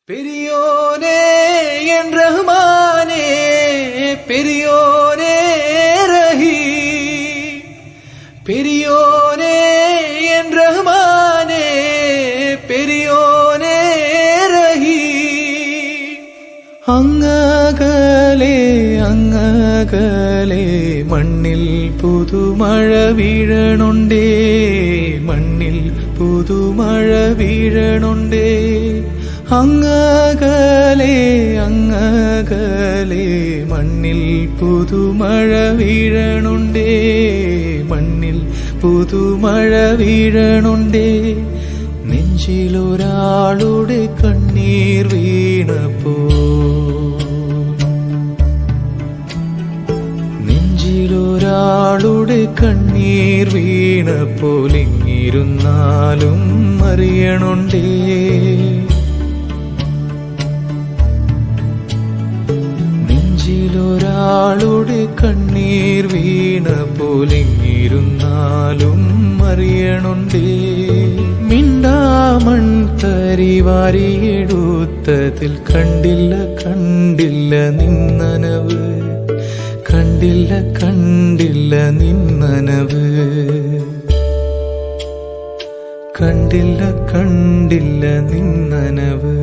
பெரியோனே என் ரஹ்மானே, பெரியோனே ரஹீ, பெரியோனே என் ரஹ்மானே, பெரியோனே ரஹீ. അങ്ങകലെ അങ്ങകലെ മണ്ണിൽ പുതുമഴ വീഴണുണ്ടേ, മണ്ണിൽ പുതുമഴ വീഴണുണ്ടേ. അങ്ങകലെ അങ്ങകലെ മണ്ണിൽ പുതുമഴ വീഴണുണ്ടേ, മണ്ണിൽ പുതുമഴ വീഴണുണ്ടേ. നെഞ്ചിലൊരാളുടെ കണ്ണീർ വീണപ്പോ, നെഞ്ചിലൊരാളുടെ കണ്ണീർ വീണപ്പോൾ എങ്ങിരുന്നാലും അറിയണുണ്ടേ. നെഞ്ചിലൊരാളുടെ കണ്ണീർ വീണപ്പോൾ എങ്ങിരുന്നാലും അറിയണുണ്ടേ. മിണ്ടാമൺ തരിവാരിയെടുത്തതിൽ കണ്ടില്ല കണ്ടില്ല നിന്നനവ്, കണ്ടില്ല കണ്ടില്ല നിന്നനവ്, കണ്ടില്ല കണ്ടില്ല നിന്നനവ്.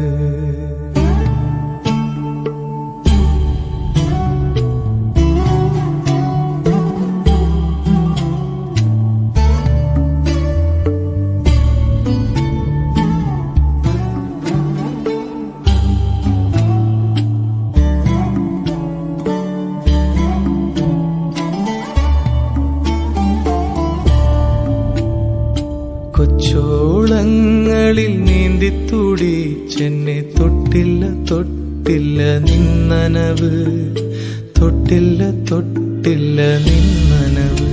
കൊച്ചോളങ്ങളിൽ നീന്തി തുടിച്ചെന്നെ തൊട്ടില്ല തൊട്ടില്ല നിന്നനവ്, തൊട്ടില്ല തൊട്ടില്ല നിന്നനവ്.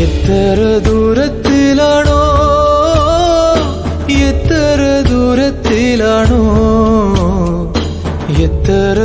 എത്ര ദൂരത്തിലാണോ, എത്ര ദൂരത്തിലാണോ, എത്ര